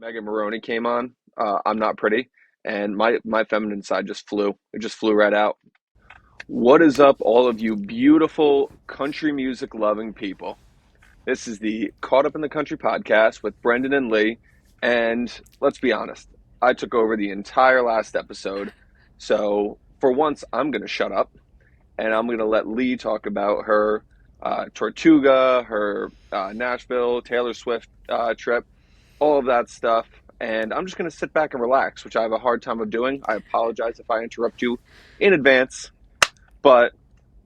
Megan Maroney came on. I'm Not Pretty, and my feminine side just flew. It just flew right out. What is up, all of you beautiful country music loving people? This is the Caught Up in the Country podcast with Brendan and Lee. And let's be honest, I took over the entire last episode. So for once, I'm going to shut up and I'm going to let Lee talk about her Tortuga, her Nashville, Taylor Swift trip, all of that stuff. And I'm just going to sit back and relax, which I have a hard time of doing. I apologize if I interrupt you in advance, but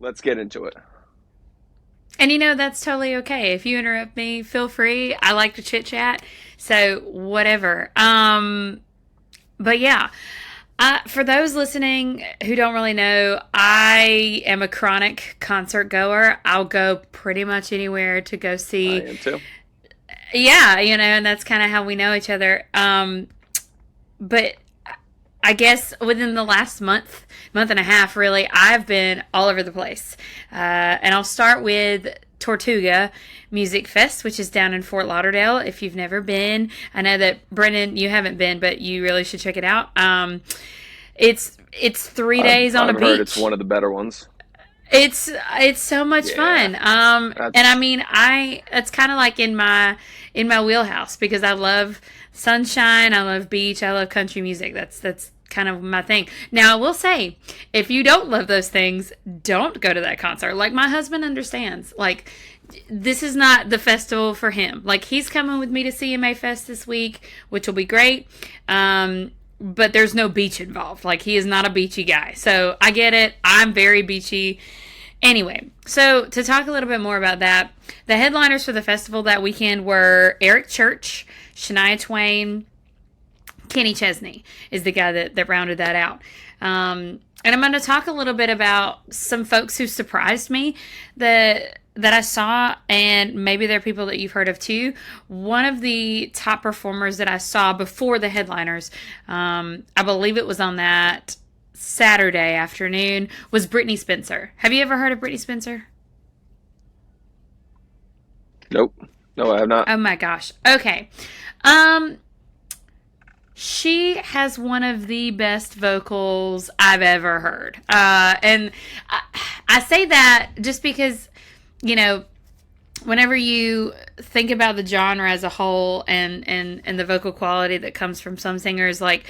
let's get into it. And that's totally okay. If you interrupt me, feel free. I like to chit chat. So whatever. But yeah. For those listening who don't really know, I am a chronic concert goer. I'll go pretty much anywhere to go I see. am too. Yeah, and that's kind of how we know each other. But I guess within the last month and a half, really, I've been all over the place. And I'll start with Tortuga Music Fest, which is down in Fort Lauderdale. If you've never been, I know that Brendan, you haven't been, but you really should check it out. It's 3 days on a I've heard it's beach. one of the better ones. It's so much Yeah, fun. And I that's mean, it's kind of like in my wheelhouse because I love sunshine, I love beach, I love country music. That's kind of my thing. Now, I will say, if you don't love those things, don't go to that concert. Like my husband understands. Like this is not the festival for him. Like he's coming with me to CMA Fest this week, which will be great. But there's no beach involved. Like he is not a beachy guy. So I get it. I'm very beachy. Anyway, so to talk a little bit more about that, the headliners for the festival that weekend were Eric Church, Shania Twain, Kenny Chesney is the guy that rounded that out. And I'm going to talk a little bit about some folks who surprised me that I saw, and maybe they're people that you've heard of too. One of the top performers that I saw before the headliners, I believe it was on that Saturday afternoon, was Brittany Spencer. Have you ever heard of Brittany Spencer? nope. No, I have not. Oh my gosh. Okay. Um, she has one of the best vocals I've ever heard. And I say that just because, you know, whenever you think about the genre as a whole and the vocal quality that comes from some singers, like,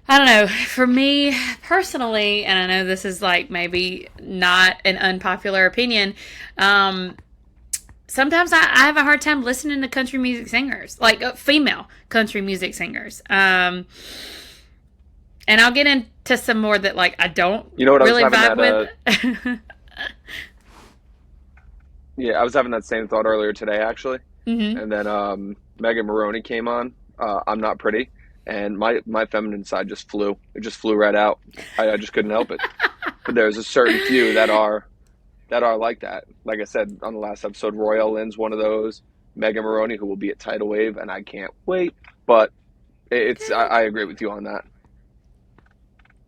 I don't know, for me personally, and I know this is like maybe not an unpopular opinion, sometimes I have a hard time listening to country music singers, like female country music singers. And I'll get into some more that like I don't You know what? I was really having vibe that. with. Yeah, I was having that same thought earlier today, actually. hmm And then Megan Maroney came on. I'm Not Pretty, and my feminine side just flew. It just flew right out. I just couldn't help it. But there's a certain few that are like that. Like I said on the last episode, Royal Lynn's one of those. Megan Maroney, who will be at Tidal Wave, and I can't wait. But I agree with you on that.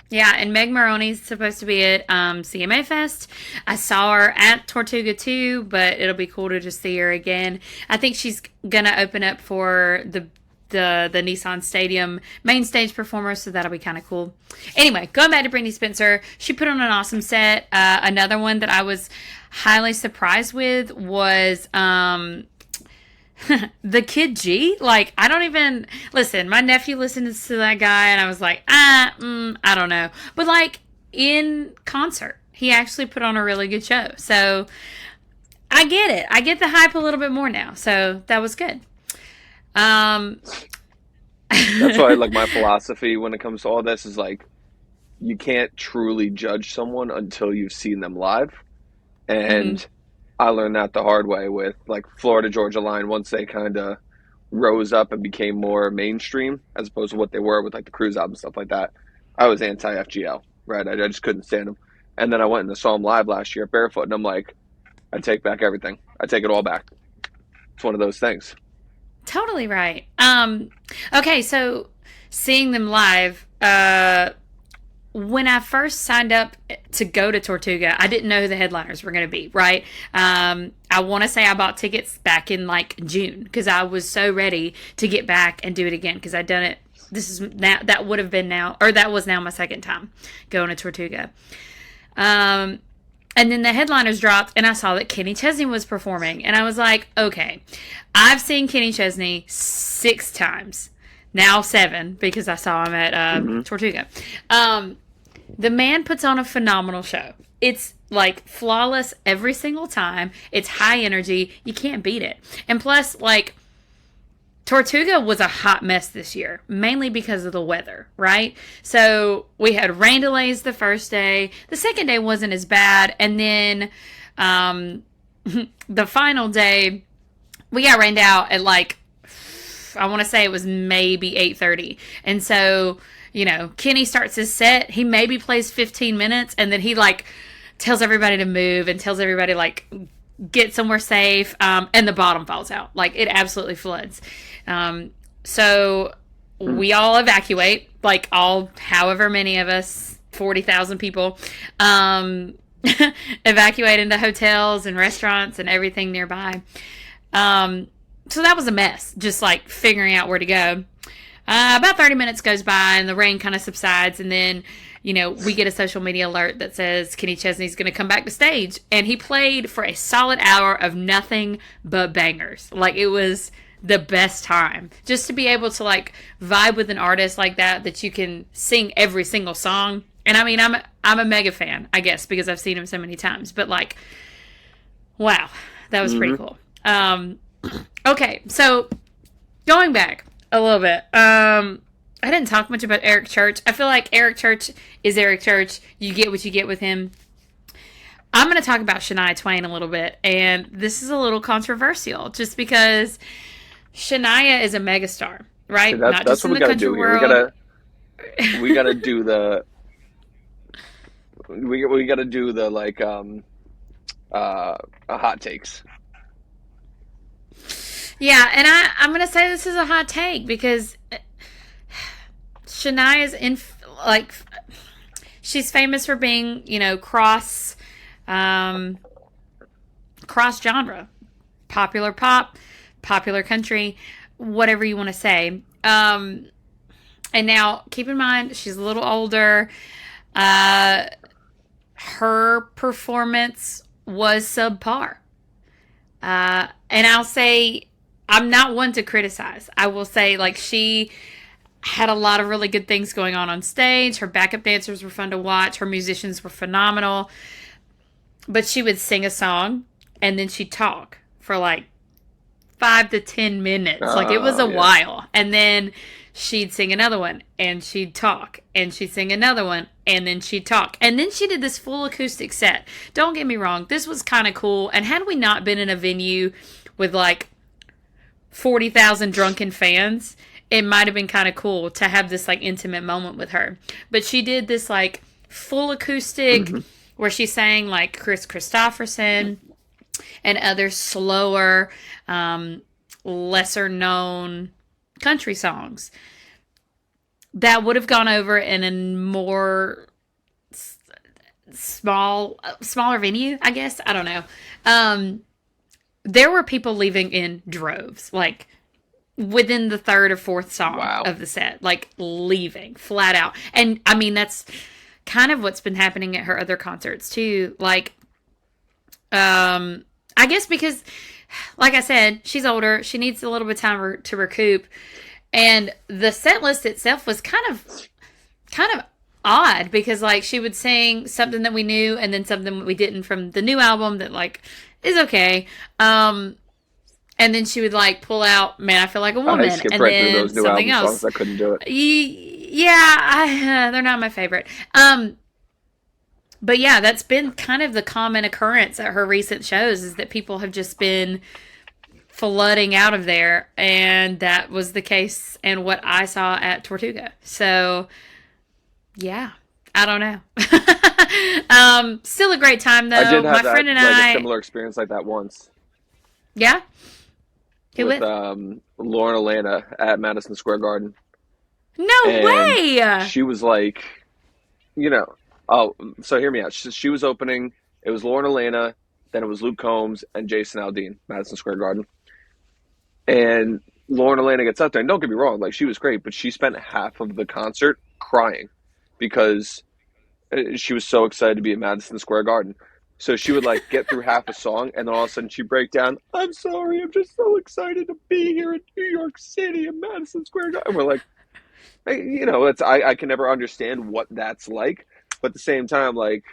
Yeah, and Meg Maroney's supposed to be at CMA Fest. I saw her at Tortuga too, but it'll be cool to just see her again. I think she's gonna open up for the Nissan Stadium main stage performer, so that'll be kind of cool. Anyway, going back to Brittany Spencer, she put on an awesome set. Another one that I was highly surprised with was the Kid G. Like, I don't even listen. My nephew listens to that guy, and I was like, I don't know. But like in concert, he actually put on a really good show. So I get it. I get the hype a little bit more now. So that was good. Um, That's why, like, my philosophy when it comes to all this is like you can't truly judge someone until you've seen them live. mhm. And I learned that the hard way with like Florida Georgia Line once they kind of rose up and became more mainstream as opposed to what they were with like the Cruise album stuff like that. I was anti FGL, right? I just couldn't stand them. And then I went and saw them live last year at Barefoot, and I'm like, I take back everything. I take it all back. It's one of those things. Totally right. Okay, so seeing them live, when I first signed up to go to Tortuga, I didn't know who the headliners were going to be, right? I want to say I bought tickets back in like June because I was so ready to get back and do it again because I'd done it. This is now, that would have been now, or that was now my second time going to Tortuga. And then the headliners dropped, and I saw that Kenny Chesney was performing. And I was like, okay, I've seen Kenny Chesney 6 times. Now 7, because I saw him at Tortuga. The man puts on a phenomenal show. It's like flawless every single time. It's high energy. You can't beat it. And plus, like, Tortuga was a hot mess this year, mainly because of the weather, right? So we had rain delays the first day. The second day wasn't as bad. And then the final day, we got rained out at like, I want to say it was maybe 8:30. And so, you know, Kenny starts his set. He maybe plays 15 minutes, and then he like tells everybody to move and tells everybody like get somewhere safe. And the bottom falls out. Like it absolutely floods. So we all evacuate, like all however many of us, 40,000 people, evacuate into hotels and restaurants and everything nearby. So that was a mess, just like figuring out where to go. About 30 minutes goes by and the rain kind of subsides, and then, you know, we get a social media alert that says Kenny Chesney's going to come back to stage. And he played for a solid hour of nothing but bangers. Like, it was the best time. Just to be able to, like, vibe with an artist like that you can sing every single song. And, I mean, I'm a mega fan, I guess, because I've seen him so many times. But, like, wow, that was pretty cool. Okay, so going back a little bit, I didn't talk much about Eric Church. I feel like Eric Church is Eric Church. You get what you get with him. I'm going to talk about Shania Twain a little bit, and this is a little controversial just because Shania is a megastar, right? That's, Not just what in we the gotta country do here. world. We gotta do the we gotta do the like hot takes. Yeah, and I'm going to say this is a hot take because Shania's like, she's famous for being, you know, cross genre, popular pop, popular country, whatever you want to say. And now keep in mind, she's a little older. Her performance was subpar. And I'll say, I'm not one to criticize. I will say, like, she had a lot of really good things going on stage. Her backup dancers were fun to watch. Her musicians were phenomenal. But she would sing a song, and then she'd talk for, like, 5 to 10 minutes. Like, it was a while. And then she'd sing another one, and she'd talk. And she'd sing another one, and then she'd talk. And then she did this full acoustic set. Don't get me wrong. This was kind of cool. And had we not been in a venue with, like, 40,000 drunken fans, it might have been kind of cool to have this like intimate moment with her. But she did this like full acoustic where she sang like Chris Christopherson and other slower, lesser known country songs that would have gone over in a more smaller venue, I guess. I don't know. There were people leaving in droves, like within the third or fourth song of the set, like leaving flat out. And I mean, that's kind of what's been happening at her other concerts too. Like, I guess because, like I said, she's older. She needs a little bit of time to recoup. And the set list itself was kind of odd because like she would sing something that we knew and then something we didn't from the new album that like is okay. And then she would like pull out "Man, I Feel Like a Woman," I skipped and right then through those new something album else. songs. I couldn't do it. Yeah, they're not my favorite. But yeah, that's been kind of the common occurrence at her recent shows is that people have just been flooding out of there, and that was the case in what I saw at Tortuga. So yeah, I don't know. Still a great time though. I did have My friend and I, a similar experience like that once. Yeah, who with with? Lauren Atlanta at Madison Square Garden. No And way. she was like you know, oh, so hear me out. She was opening. It was Lauren Elena, then it was Luke Combs and Jason Aldean, Madison Square Garden. And Lauren Elena gets up there, and don't get me wrong, like she was great, but she spent half of the concert crying because she was so excited to be at Madison Square Garden. So she would like get through half a song, and then all of a sudden she'd break down. I'm sorry, I'm just so excited to be here in New York City at Madison Square Garden. And we're like, hey, it's I can never understand what that's like, but at the same time, like,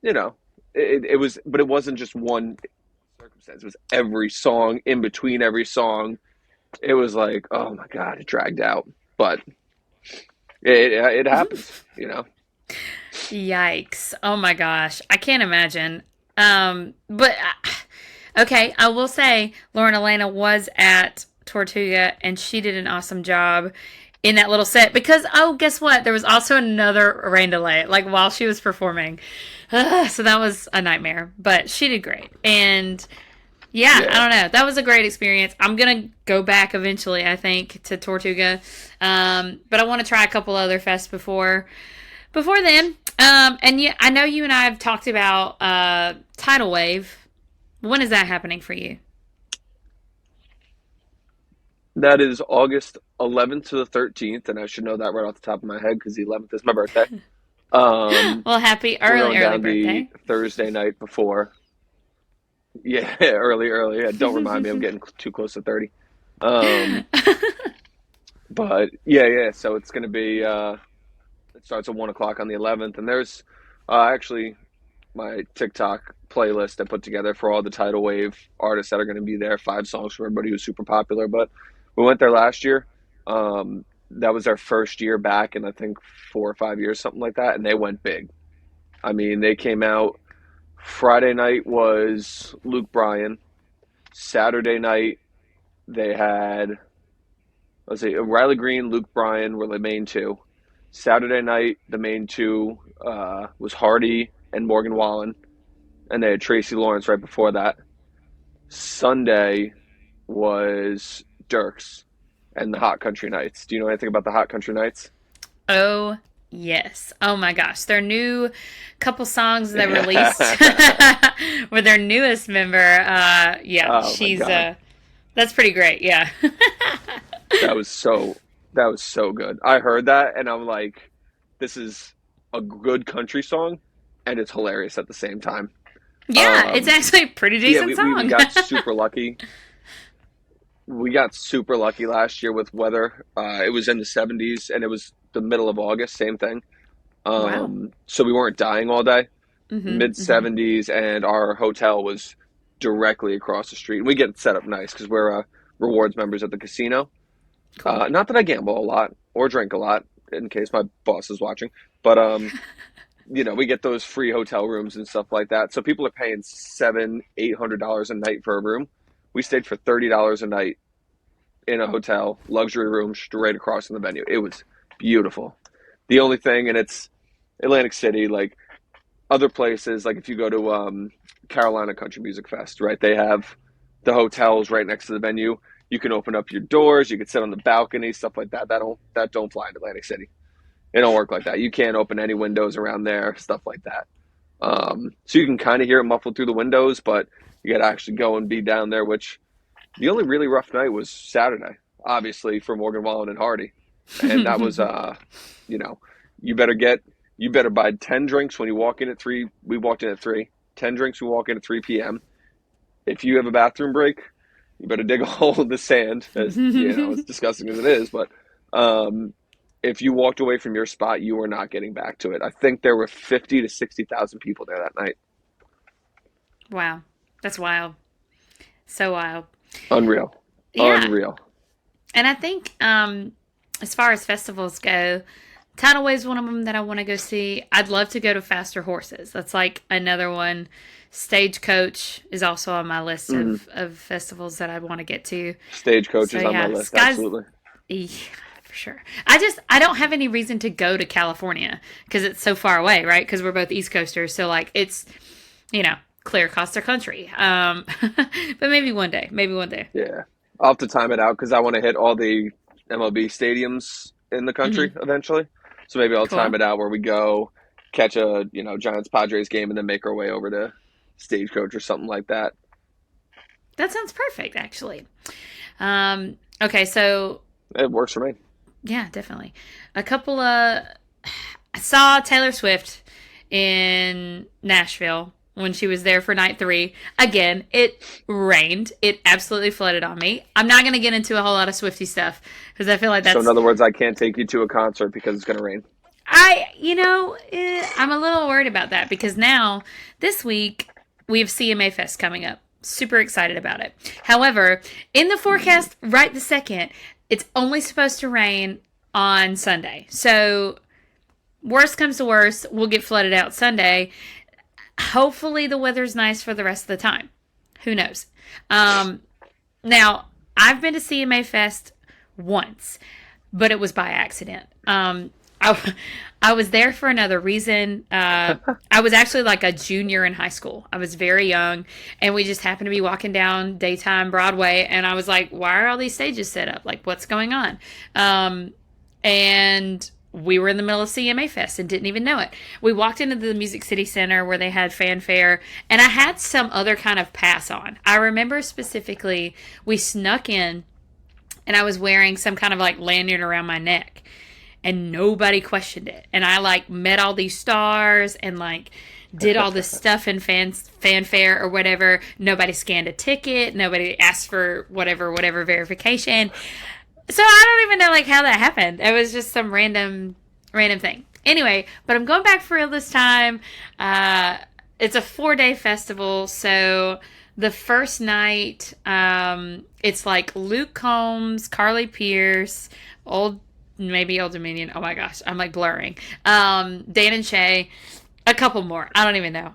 you know, it was, but it wasn't just one circumstance. It was every song in between every song. It was like, oh my god, it dragged out, but it happens. Yikes. Oh my gosh. I can't imagine. But okay, I will say Lauren Elena was at Tortuga and she did an awesome job in that little set because oh, guess what? There was also another rain delay like while she was performing. So that was a nightmare, but she did great. And yeah, I Yeah. don't know. That was a great experience. I'm gonna go back eventually, I think, to Tortuga. But I want to try a couple other fests before then. And yeah, I know you and I have talked about Tidal Wave. When is that happening for you? That is August 11th to the 13th, and I should know that right off the top of my head because the 11th is my birthday. Well, happy We're early, going early down the birthday. Thursday night before. Yeah, early, early. Yeah, don't remind me, I'm getting too close to 30. Um, but yeah, yeah. So it's going to be. It starts at 1 o'clock on the 11th, and there's actually my TikTok playlist I put together for all the tidal wave artists that are going to be there. 5 songs for everybody who's super popular. But we went there last year. That was our first year back in I think 4 or 5 years, something like that, and they went big. I mean, they came out. Friday night was Luke Bryan. Saturday night they had, let's see, Riley Green, Luke Bryan were the main two. Saturday night the main two was Hardy and Morgan Wallen, and they had Tracy Lawrence right before that. Sunday was Dirks and the Hot Country Nights. Do you know anything about the Hot Country Nights? Oh, yes. Oh my gosh. Their new couple songs they released Yeah. with their newest member. Yeah, Oh my she's God. that's pretty great. Yeah. That was so that was so good. I heard that and I'm like, this is a good country song and it's hilarious at the same time. Yeah, it's Um, actually a pretty yeah, decent we song. got super lucky. We got super lucky last year with weather. It was in the 70s and it was the middle of August, same thing. Wow. So we weren't dying all day. Mhm. Mid Mhm. 70s, and our hotel was directly across the street. We get set up nice because we're rewards members at the casino. Cool. Not that I gamble a lot or drink a lot, in case my boss is watching, but we get those free hotel rooms and stuff like that. So people are paying $700, $800 a night for a room. We stayed for $30 a night in a hotel, luxury room, straight across from the venue. It was beautiful. The only thing, and it's Atlantic City, like other places, like if you go to Carolina Country Music Fest, right? They have the hotels right next to the venue. You can open up your doors. You can sit on the balcony, stuff like that. That don't fly in Atlantic City. It don't work like that. You can't open any windows around there, stuff like that. So you can kind of hear it muffled through the windows, but you got to actually go and be down there. Which the only really rough night was Saturday, obviously for Morgan Wallen and Hardy, and that was you know, you better get you better buy 10 drinks when you walk in at 3. We walked in at 3. 10 drinks. We walk in at 3 p.m. If you have a bathroom break, you better dig a hole in the sand. As as disgusting as it is, but um, if you walked away from your spot, you were not getting back to it. I think there were 50 to 60,000 people there that night. Wow. That's wild. So wild. Unreal, Yeah. unreal. And I think as far as festivals go, Tidal Wave's one of them that I want to go see. I'd love to go to Faster Horses. That's like another one. Stagecoach is also on my list Mm. of festivals that I want to get to. Stagecoach So is on my yeah, list. Sky's Absolutely. yeah, for sure. I don't have any reason to go to California because it's so far away, right? Because we're both East Coasters, so like it's you know clear across the country. But maybe one day, maybe one day. Yeah, I'll have to time it out because I want to hit all the MLB stadiums in the country Hmm. eventually. So maybe I'll time Cool. it out where we go. catch a Giants Padres game and then make our way over to Stagecoach or something like that. That sounds perfect, actually. Okay, so It works for me. yeah, definitely. A couple of I saw Taylor Swift in Nashville when she was there for night three. Again, it rained. It absolutely flooded on me. I'm not going to get into a whole lot of Swifty stuff because I feel like So in that's other words, I can't take you to a concert because it's going to rain. I'm a little worried about that because now this week we have CMA Fest coming up. Super excited about it. However, in the forecast right this second, it's only supposed to rain on Sunday. So worst comes to worst, we'll get flooded out Sunday. Hopefully the weather's nice for the rest of the time. Who knows? Um, Now, I've been to CMA Fest once, but it was by accident. I, I was there for another reason. I was actually like a junior in high school. I was very young, and we just happened to be walking down daytime Broadway, and I was like, why are all these stages set up? Like, what's going on? And we were in the middle of CMA Fest and didn't even know it. We walked into the Music City Center where they had fanfare, and I had some other kind of pass on. I remember specifically we snuck in, and I was wearing some kind of like lanyard around my neck, and nobody questioned it. And I like met all these stars and like did all this stuff in fanfare or whatever. Nobody scanned a ticket. Nobody asked for whatever verification. So I don't even know like how that happened. It was just some random thing. Anyway, but I'm going back for real this time. It's a 4-day festival, so the first night, it's like Luke Combs, Carly Pierce, maybe Old Dominion. Oh my gosh, I'm like blurring. Dan and Shay, a couple more. I don't even know.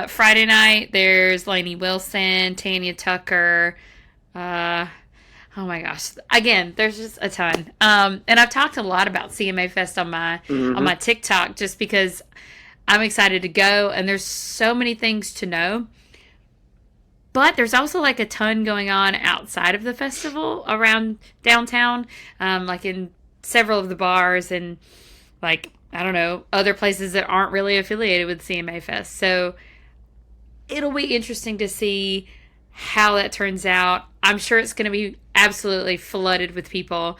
Friday night, there's Lainey Wilson, Tanya Tucker. Uh, Oh my gosh! Again, there's just a ton, and I've talked a lot about CMA Fest on my Hmm. TikTok just because I'm excited to go, and there's so many things to know. But there's also like a ton going on outside of the festival around downtown, like in several of the bars and like I don't know other places that aren't really affiliated with CMA Fest. So it'll be interesting to see how that turns out. I'm sure it's going to be absolutely flooded with people,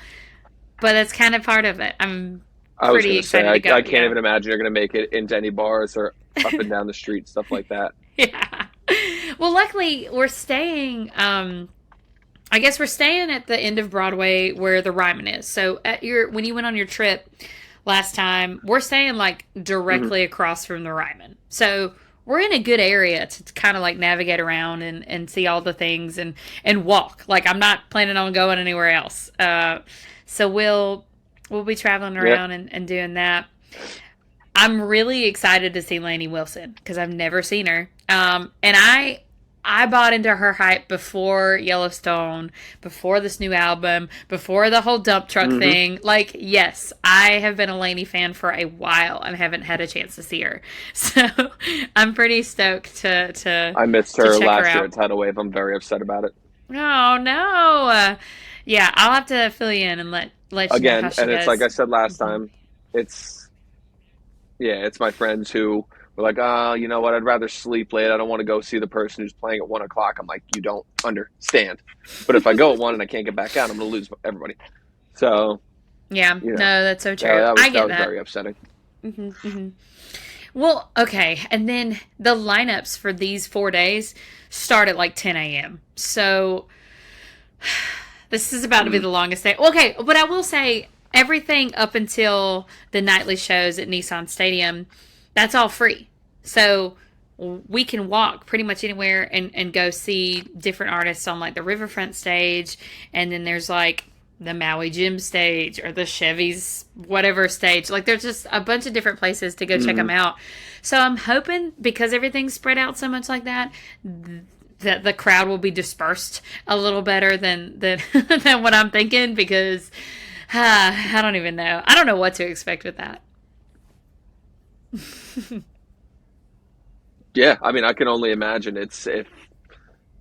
but that's kind of part of it. I'm I was pretty going to say, excited to go. I can't Yeah. even imagine you're going to make it into any bars or up and down the street, stuff like that. Yeah. Well, luckily, we're staying. I guess we're staying at the end of Broadway where the Ryman is. So when you went on your trip last time, we're staying like Hmm. directly across from the Ryman. So we're in a good area to kind of like navigate around and see all the things and walk. Like I'm not planning on going anywhere else. So we'll be traveling Yeah. around and doing that. I'm really excited to see Lainey Wilson because I've never seen her. And I bought into her hype before Yellowstone, before this new album, before the whole dump truck Hmm. thing. Like, yes, I have been a Lainey fan for a while and haven't had a chance to see her. So I'm pretty stoked I missed to her check her last year out. at Tidal Wave. I'm very upset about it. Oh no. Yeah, I'll have to fill you in and let you know how Again, she and it's like does. I said last Hmm. time, it's yeah, it's my friends who were like, oh, you know what? I'd rather sleep late. I don't want to go see the person who's playing at 1 o'clock. I'm like, you don't understand. But if I go at 1 and I can't get back out, I'm going to lose everybody. So, Yeah, you know, no, that's so yeah, true. that I was get that. very upsetting. Hmm. Well, okay. And then the lineups for these 4 days start at like 10 a.m. So this is about to be Mm. the longest day. Okay, but I will say everything up until the nightly shows at Nissan Stadium, that's all free. So we can walk pretty much anywhere and go see different artists on like the Riverfront stage. And then there's like the Maui Gym stage or the Chevy's whatever stage. Like there's just a bunch of different places to go check them Hmm. out. So I'm hoping because everything's spread out so much like that, that the crowd will be dispersed a little better than than what I'm thinking because I don't even know. I don't know what to expect with that. Yeah, I mean, I can only imagine it's if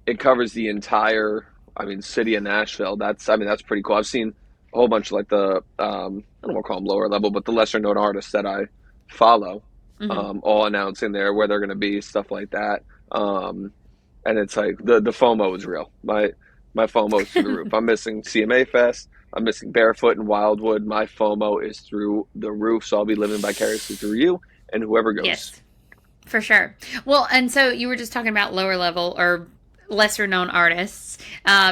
it covers the entire, I mean, city of Nashville. I mean, that's pretty cool. I've seen a whole bunch of like I don't want to call them lower level, but the lesser known artists that I follow. Hmm. all announcing there where they're going to be, stuff like that. And it's like the FOMO is real. My FOMO is through the roof. I'm missing CMA Fest. I'm missing Barefoot and Wildwood. My FOMO is through the roof. So I'll be living vicariously through you and whoever goes. Yes, for sure. Well, and so you were just talking about lower level or lesser known artists.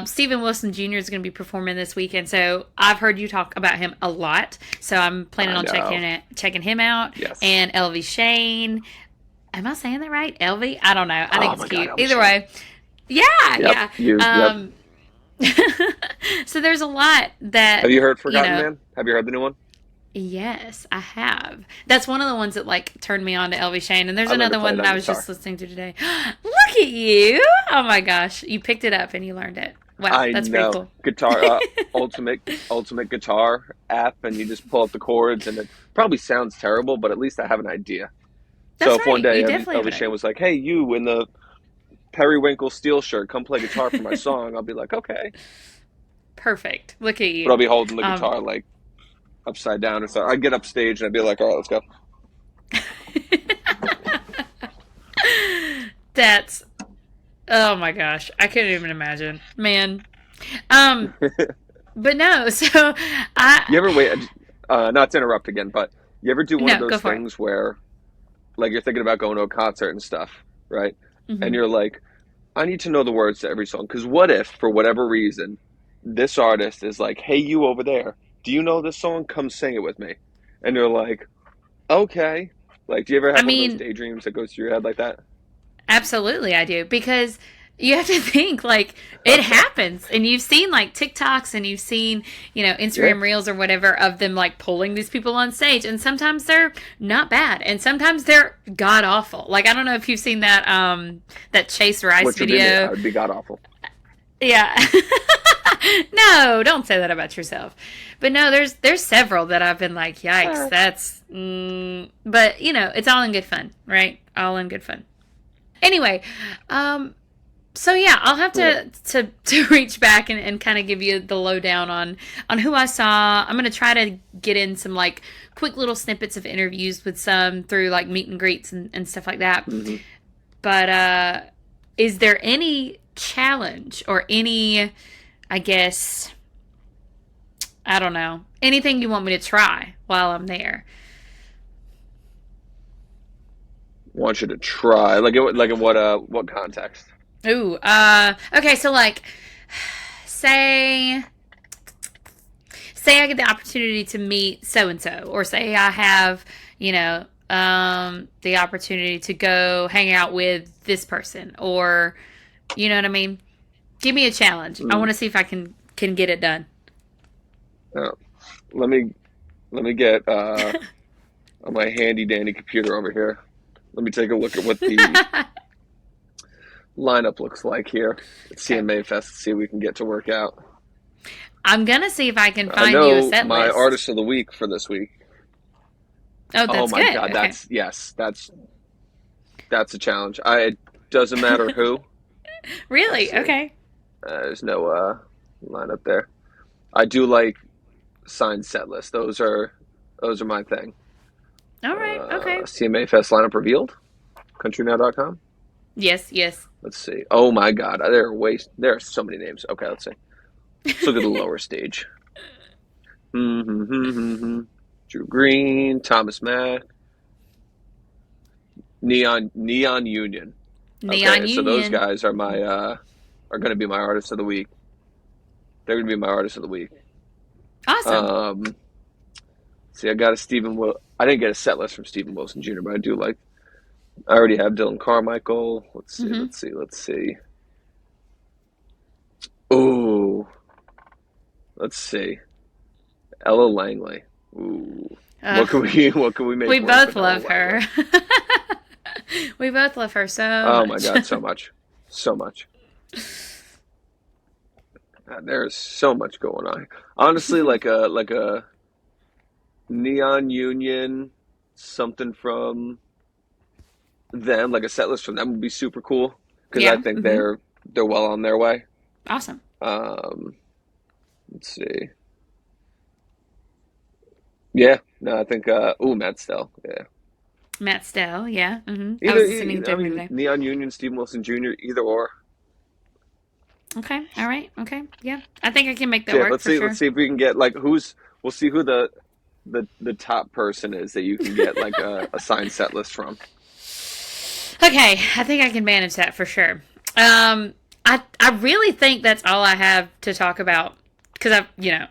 Stephen Wilson Jr. is going to be performing this weekend, so I've heard you talk about him a lot. So I'm planning I on know. checking him out. Yes. And LV Shane. Am I saying that right? LV? I don't know. I think Oh it's my God, cute. Elvis Either Shane. way, yeah, Yep. yeah. Yep. So there's a lot that Have you heard you Forgotten know. Man? Have you heard the new one? Yes, I have. That's one of the ones that like turned me on to LV Shane. And there's I learned to another play one it that on I was just guitar. listening to today. Look at you! Oh my gosh, you picked it up and you learned it. Wow, I that's pretty know. cool. Guitar, ultimate guitar app, and you just pull up the chords, and it probably sounds terrible, but at least I have an idea. So That's if one right. day You definitely have Elvis an Shane idea. was like, "Hey, you in the periwinkle steel shirt, come play guitar for my song," I'll be like, "Okay," Perfect. Look at but I'll you. be holding the Um, guitar like upside down or something. I'd get up stage and I'd be like, "All right, let's go." that's oh my gosh, I couldn't even imagine, man. Um, but no. So You I ever wait? Not to interrupt again, but you ever do one of no go those for it. things where, like, you're thinking about going to a concert and stuff, right? And Hmm. you're like, I need to know the words to every song. Because what if, for whatever reason, this artist is like, hey, you over there, do you know this song? Come sing it with me. And you're like, okay. Like, do you ever I have one of those mean, daydreams that goes through your head like that? absolutely, I do because you have to think like it happens, and you've seen like TikToks and you've seen Yeah. Instagram reels or whatever of them like pulling these people on stage, and sometimes they're not bad, and sometimes they're god awful. Like I don't know if you've seen that Chase Rice Which would be me. I video. would be god awful. Yeah. No, don't say that about yourself. But no, there's several that I've been like, yikes, that's. But it's all in good fun, right? All in good fun. Anyway, so yeah, I'll have Yeah. to reach back and kind of give you the lowdown on who I saw. I'm gonna try to get in some like quick little snippets of interviews with some through like meet and greets and stuff like that. Hmm. But is there any challenge or any, I guess, I don't know, anything you want me to try while I'm there? Want you to try. Like in what context? Ooh, okay, so like, say, say I get the opportunity to meet so and so, or say I have, the opportunity to go hang out with this person, or you know what I mean. Give me a challenge. I Mm. want to see if I can get it done. Uh, let me let me get on my handy dandy computer over here. Let me take a look at what the lineup looks like here at Okay. CMA Fest. See if we can get to work out. I'm gonna see if I can I find you a know set my list. artist of the week for this week. Oh, Oh that's my good. God, Okay. that's yes, that's a challenge. I It doesn't matter who. Let's Really? see. Okay. There's no lineup there. I do like signed set lists. Those are my thing. All right. Okay. CMA Fest lineup revealed. CountryNow.com. Yes. Yes. Let's see. Oh my God, there are so many names. Okay, let's see. Let's look at the lower stage. Mm-hmm. Drew Green, Thomas Mack, Neon Union. Neon Okay, so those Union. guys are going to be my artist of the week. They're going to be my artist of the week. Awesome. Um, See, I got a Stephen. I didn't get a set list from Stephen Wilson Jr., but I do like. I already have Dylan Carmichael. Let's see. Mm-hmm. Let's see. Let's see. Ooh, let's see. Ella Langley. Ooh, Uh, what can we we make work both with Ella love Langley? her. We both love her so Oh my much. God, so much, so much. God, there is so much going on. Honestly, like a Neon Union, something from them, like a set list from them would be super cool because I Yeah. think Mm-hmm. they're well on their way. Awesome. Um, let's see. Yeah, no, I think. Ooh, Matt Stell. Yeah, Matt Stell, yeah. I Either, was listening to I him the other mean, day. Neon Union, Steven Wilson Jr., either or. Okay, all right, okay, yeah. I think I can make So that yeah, work let's for see. Let's sure. see if we can get like who's. We'll see who the top person is that you can get like a signed set list from. Okay, I think I can manage that for sure. I really think that's all I have to talk about because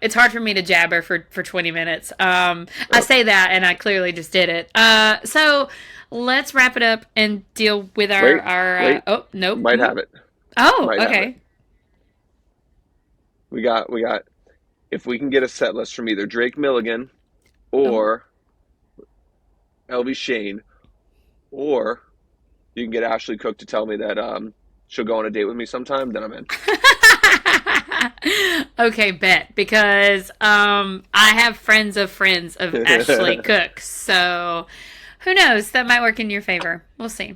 it's hard for me to jabber for 20 minutes. I Oh, say that and I clearly just did it. So let's wrap it up and deal with wait, our wait, oh nope. might have it. Oh, Might have it. okay. We got. If we can get a set list from either Drake Milligan Oh. or LV Shane, or you can get Ashley Cook to tell me that she'll go on a date with me sometime, then I'm in. Okay, bet because I have friends of Ashley Cook, so who knows? That might work in your favor. We'll see.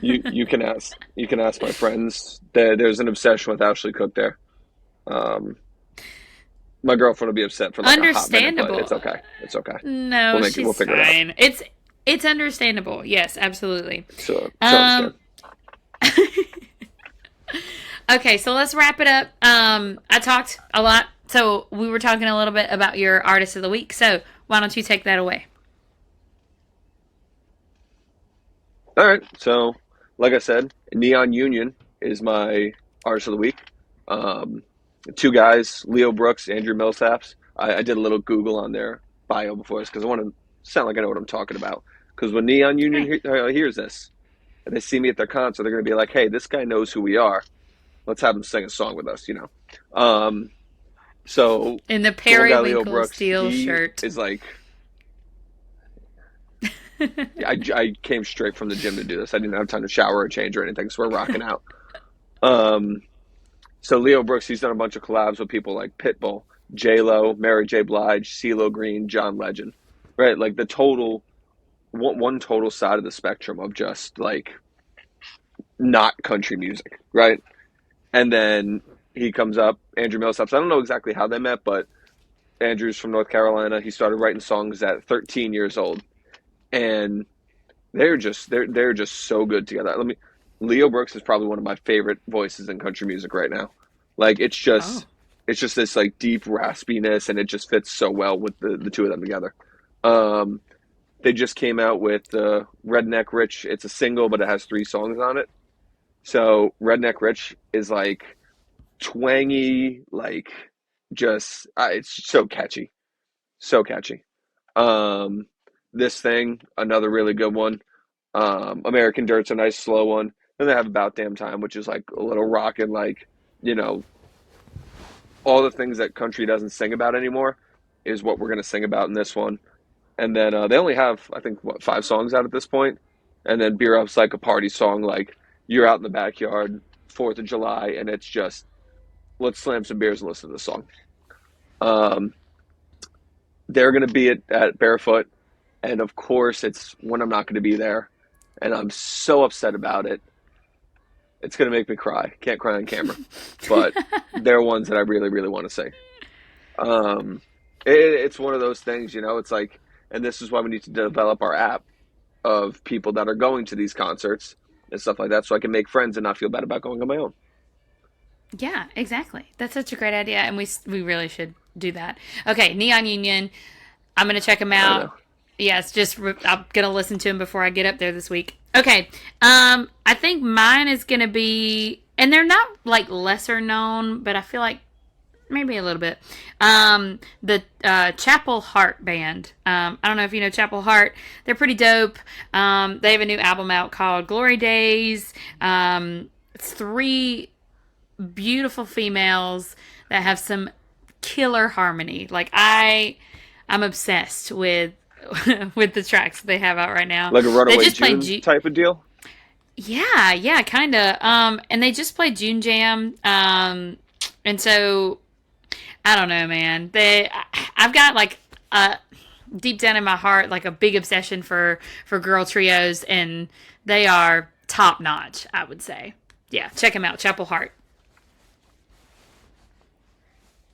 You can ask my friends. There's an obsession with Ashley Cook there. Um, my girlfriend will be upset for like a hot minute, but it's Understandable. okay. It's okay. No, We'll make it. We'll she's figure it out. fine. It's understandable. Yes, absolutely. So understand. Um okay, so let's wrap it up. I talked a lot. So we were talking a little bit about your artist of the week. So why don't you take that away? All right. So, like I said, Neon Union is my artist of the week. Um, two guys, Leo Brooks, Andrew Millsaps. I did a little Google on their bio before this because I want to sound like I know what I'm talking about. Because when Neon Union Right. hears this and they see me at their concert, they're going to be like, "Hey, this guy knows who we are. Let's have him sing a song with us." So In the the one guy, Leo periwinkle Brooks, steel he shirt. is like, I came straight from the gym to do this. I didn't have time to shower or change or anything, so we're rocking out. Um, so Leo Brooks, he's done a bunch of collabs with people like Pitbull, J Lo, Mary J. Blige, CeeLo Green, John Legend, right? Like the total one total side of the spectrum of just like not country music, right? And then he comes up, Andrew Millsaps. I don't know exactly how they met, but Andrew's from North Carolina. He started writing songs at 13 years old, and they're just so good together. Leo Brooks is probably one of my favorite voices in country music right now. Like Oh. it's just this like deep raspiness, and it just fits so well with the two of them together. Um, they just came out with Redneck Rich. It's a single, but it has three songs on it. So Redneck Rich is like twangy, like just it's so catchy, so catchy. Um, this thing, another really good one. American Dirt's a nice slow one. Then they have About Damn Time, which is like a little rockin', like you know, all the things that country doesn't sing about anymore is what we're gonna sing about in this one. And then they only have, I think, what, five songs out at this point. And then Beer Up's like a party song, like you're out in the backyard, 4th of July, and it's just let's slam some beers and listen to the song. Um, they're gonna be at Barefoot, and of course, it's when I'm not gonna be there, and I'm so upset about it. It's gonna make me cry. Can't cry on camera, but they're ones that I really, really want to see. Um, it's one of those things, It's like, and this is why we need to develop our app of people that are going to these concerts and stuff like that, so I can make friends and not feel bad about going on my own. Yeah, exactly. That's such a great idea, and we really should do that. Okay, Neon Union. I'm gonna check them I out. know. Yes, I'm gonna listen to them before I get up there this week. Okay, I think mine is gonna be, and they're not like lesser known, but I feel like maybe a little bit. The Chapel Heart band. I don't know if you know Chapel Heart. They're pretty dope. They have a new album out called Glory Days. It's three beautiful females that have some killer harmony. Like I'm obsessed with with the tracks they have out right now. Like a They Runaway just played June type of deal. yeah, yeah, kind of. And they just played June Jam. And so I don't know, man. I've got like a deep down in my heart like a big obsession for girl trios, and they are top notch. I would say, yeah, check them out. Chapel Heart.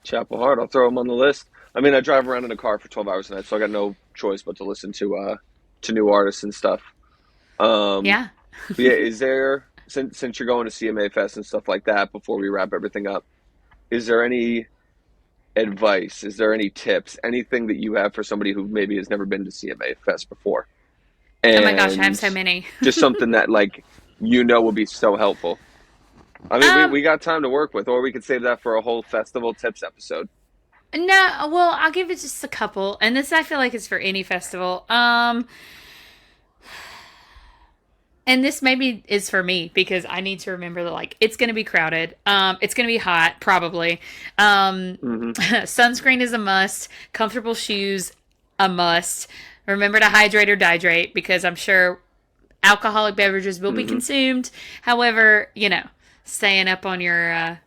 Chapel Hart, I'll throw them on the list. I mean, I drive around in a car for 12 hours a night, so I got no choice but to listen to to new artists and stuff. Um, Yeah. but yeah, is there, since you're going to CMA Fest and stuff like that, before we wrap everything up, is there any advice? Is there any tips? Anything that you have for somebody who maybe has never been to CMA Fest before? Oh my gosh, I have And so many. just something that like will be so helpful. I mean, we, um, we got time to work with, or we could save that for a whole festival tips episode. no, well, I'll give it just a couple, and this I feel like is for any festival. And this maybe is for me because I need to remember that like it's going to be crowded. It's going to be hot probably. Hmm. Sunscreen is a must. Comfortable shoes a must. Remember to hydrate or dihydrate because I'm sure alcoholic beverages will be Hmm. consumed. However, staying up on your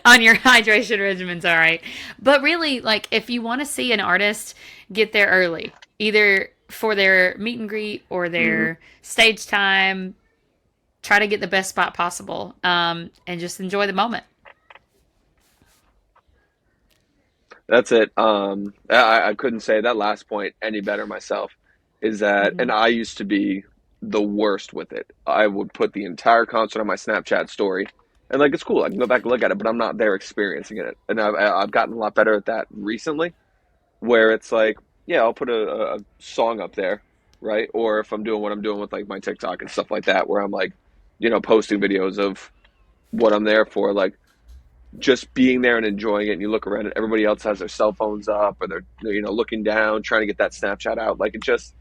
on your hydration regimen's all right. But really, like if you want to see an artist, get there early. Either for their meet and greet or Hmm. their stage time. Try to get the best spot possible, and just enjoy the moment. That's it. I couldn't say that last point any better myself. Is that, Hmm. and I used to be the worst with it. I would put the entire concert on my Snapchat story, and like it's cool. I can go back and look at it, but I'm not there experiencing it. And I've gotten a lot better at that recently, where it's like, yeah, I'll put a song up there, right? Or if I'm doing what I'm doing with like my TikTok and stuff like that, where I'm like, posting videos of what I'm there for, like just being there and enjoying it. And you look around and everybody else has their cell phones up, or they're looking down, trying to get that Snapchat out. Like it just,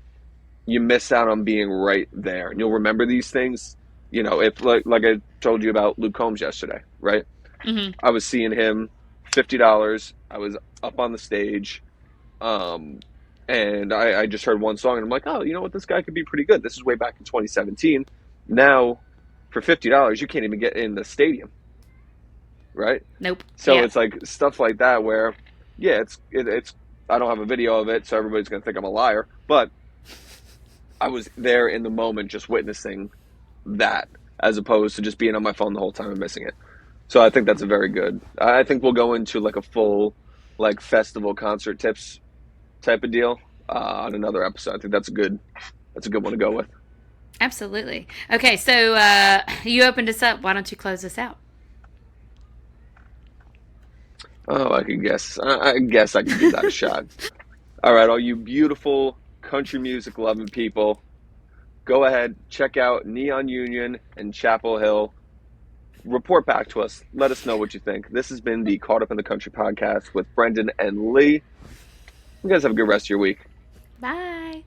you miss out on being right there, and you'll remember these things. If like I told you about Luke Combs yesterday, right? Hmm. I was seeing him, $50. I was up on the stage, um, and I just heard one song, and I'm like, oh, you know what? This guy could be pretty good. This is way back in 2017. Now, for $50, you can't even get in the stadium, right? Nope. So Yeah. it's like stuff like that where, yeah, it's I don't have a video of it, so everybody's gonna think I'm a liar. But I was there in the moment, just witnessing that, as opposed to just being on my phone the whole time and missing it. So I think that's a very good. I think we'll go into like a full, like festival concert tips type of deal on another episode. I think that's a good. That's a good one to go with. Absolutely. Okay, so you opened us up. Why don't you close us out? Oh, I could guess. I guess I could give that a shot. All right, all you beautiful country music loving people, go ahead, check out Neon Union and Chapel Hill. Report back to us. Let us know what you think. This has been the Caught Up in the Country podcast with Brendan and Lee. You guys have a good rest of your week. Bye.